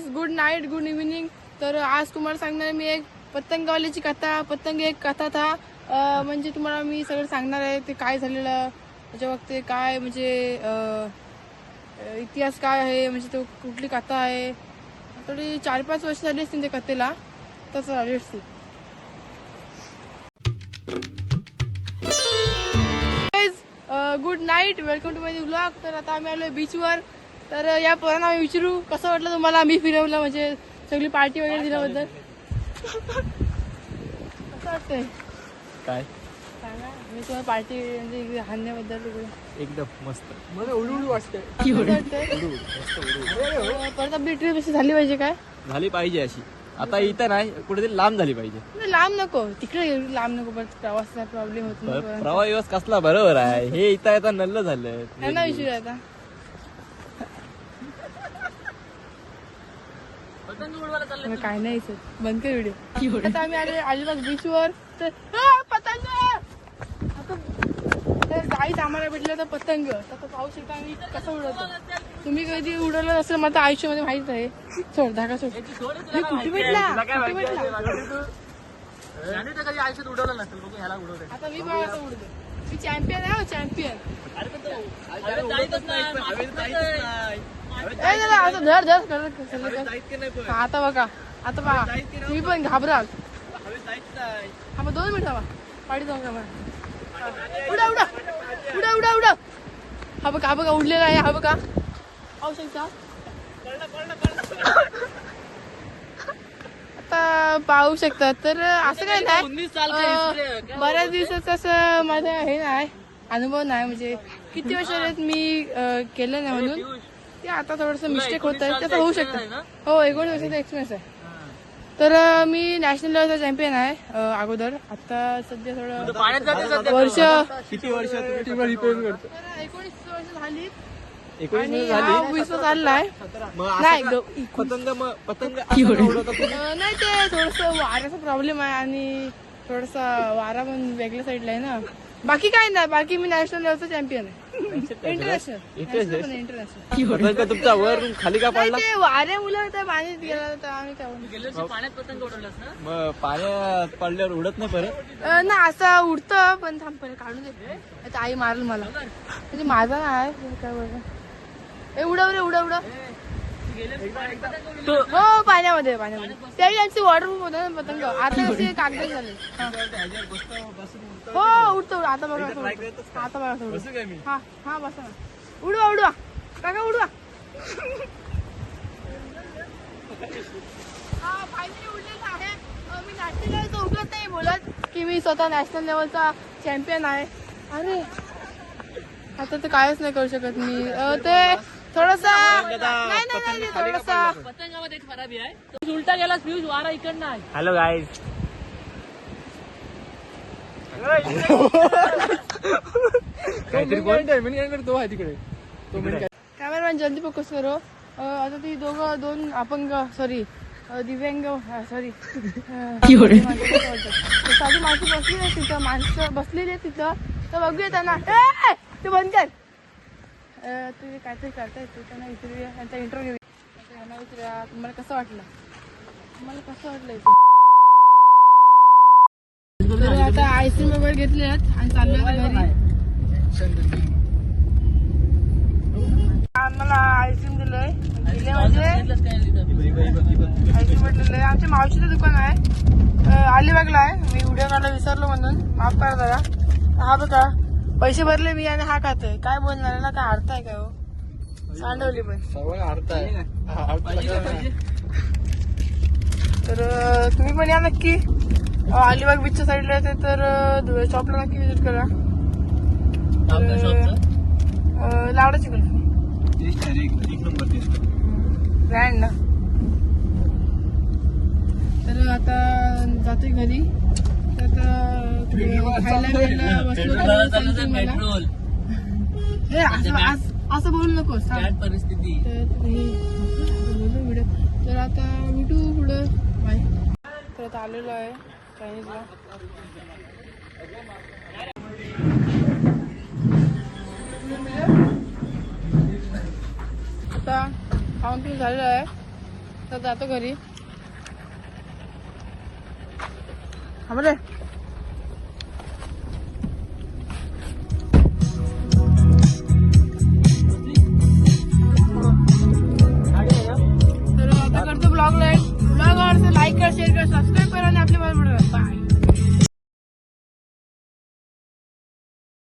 Guys, good night, good evening. तर आज तुम्हाला सांगणार मी एक पतंगवाल्याची कथा. पतंग एक कथा था. म्हणजे तुम्हाला मी सगळं सांगणार आहे ते काय झालेलं त्याच्या वक्ती, काय म्हणजे इतिहास काय आहे, म्हणजे तो कुठली कथा आहे. थोडी 4-5 वर्ष झाली असतील त्या कथेला, तसं झाली असतील. Good night, welcome to my blog. तर आता आम्ही आलोय बीचवर. तर या पोरांना आम्ही विचारू कसं वाटलं तुम्हाला आम्ही फिरवलं, म्हणजे सगळी पार्टी वगैरे दिल्याबद्दल. कसं वाटतंय काय सांगा, मी तुम्हाला पार्टी म्हणजे हाणण्याबद्दल. एकदम मस्त. मला उडू वाटतंय. परत आपली ट्रिप अशी झाली पाहिजे. काय झाली पाहिजे अशी. आता इथं नाही, कुठेतरी लांब झाली पाहिजे. नाही, लांब नको, तिकडे लांब नको. परत प्रवासाचा प्रॉब्लेम होतो ना पोरांचा. प्रवास दिवस कसला बरोबर आहे. हे इथं येता नल्ल झालं. त्यांना विचारू आता. काय नाही सर, बंद कर व्हिडिओ. आता आम्ही आले अलिबाग बीचवर. तर पतंग आता गाईत आम्हाला भेटलं तर पतंग. आता पाहू शकता आम्ही कसं उडवतो. तुम्ही कधी उडवलं नसेल मला आयुष्यामध्ये माहित आहे. सोड धागा सोड. कुठे भेटला, कुठे भेटला. आयुष्यात उडवलं नसेल, बघू ह्याला उडवलं. आता मी बघा उडतो. मी चॅम्पियन आहे, चॅम्पियन. आता बघा, आता बघा तुम्ही पण घाबराल. हा 2 मिनिट थांबा, पाडी जाऊ का. उडा उडा उडा उडा उडा. हा बघा उडलेला आहे. हा बघा पाहू शकता. आता पाहू शकता. तर असं काय नाही, बऱ्याच दिवसाचं असं माझं हे नाही, अनुभव नाही. म्हणजे किती वर्षात मी केलं नाही म्हणून ते आता थोडंसं मिस्टेक होत आहे, तसं होऊ शकतं. हो, 19 वर्षाचा एक्सपिरियन्स आहे. तर मी नॅशनल लेवलचा चॅम्पियन आहे अगोदर. आता सध्या थोडं वर्ष, किती वर्ष तर 19 वर्ष झाली. 19 आणि 20 चाललाय. नाही पतंग नाही, ते थोडस वाऱ्याचा प्रॉब्लेम आहे आणि थोडासा वारा पण वेगळ्या साईडला आहे ना. बाकी काय नाही, बाकी मी नॅशनल लेवलचा चॅम्पियन आहे. इंटरनॅशनल. तुमचा वर खाली का पडला. ते वाऱ्या मुलं त्या पाण्यात गेला तर आम्ही काय पाण्यात पतंग उडवलंस ना. मग पाण्यात पडल्यावर उडत नाही परत. ना असं उडतं, पण थांब पहिले काढून देते. आता आई मारल मला, म्हणजे माझा नाही काय बघा. उडव रे, उडव. हो, पाण्यामध्ये त्याही त्यांची वॉटरप्रूफ होतं ना पतंग. आता कसे कागद झाले. हो, उडतो. आता बघा, आता बघा. हा बसा ना. उडवा काका, उडवा. फायनली उडलेलं आहे. मी नॅशनल लेवलचा उडत नाही बोलत की मी स्वतः नॅशनल लेवलचा चॅम्पियन आहे. अरे आता तर कायच नाही करू शकत मी. ते थोडासा नाही थोडासा पतंगामध्ये एक खराबी आहे, तो उलटा गेला फ्यूज, वारा इकडनं आहे. Hello guys. कॅमेरामॅन जल्दी फोकस करो. आता ती दोन अपंग, सॉरी दिव्यांग, सॉरी साधी माणसं बसली आहे तिथं, माणसं बसलेली आहे तिथं. तर बघूया त्यांना. ते बंद कर. ते काहीतरी करतायत, त्यांना विचारूया, त्यांचा इंटरव्ह्यू घेऊया. त्यांना विचारूया तुम्हाला कसं वाटलं. तर आता आईस्क्रीम वगैरे घेतले आहेत आणि चाललो घरी. आम्हाला आईस्क्रीम दिलंय म्हणजे आईस्क्रीम भेटलेलं आहे. आमच्या मावशीचं दुकान आहे, अलिबागला आहे. मी व्हिडिओ काढला विसरलो म्हणून माफ करा जरा. हा बघा, पैसे भरले मी आणि हा खातोय. काय बोलणार ना, काय अर्थ आहे काय हो. सांडवली पण तर तुम्ही पण या नक्की. अलिबाग बीचच्या साईडला येते तर शॉपला नक्की विजिट करा. लावडा चिकन ब्रँड ना. तर आता जातोय घरी. तर खायला बसलो. असं बोलू नकोस परिस्थिती. तर आता भेटू पुढं. बाय. तर आता आलेलो आहे चायनीजला. आता खाऊन पिऊन झालेलं आहे. आता जातो घरी. बरे तर आता करतो ब्लॉग लाईक. ब्लॉग आवडतो लाईक कर, शेअर कर, सबस्क्राईब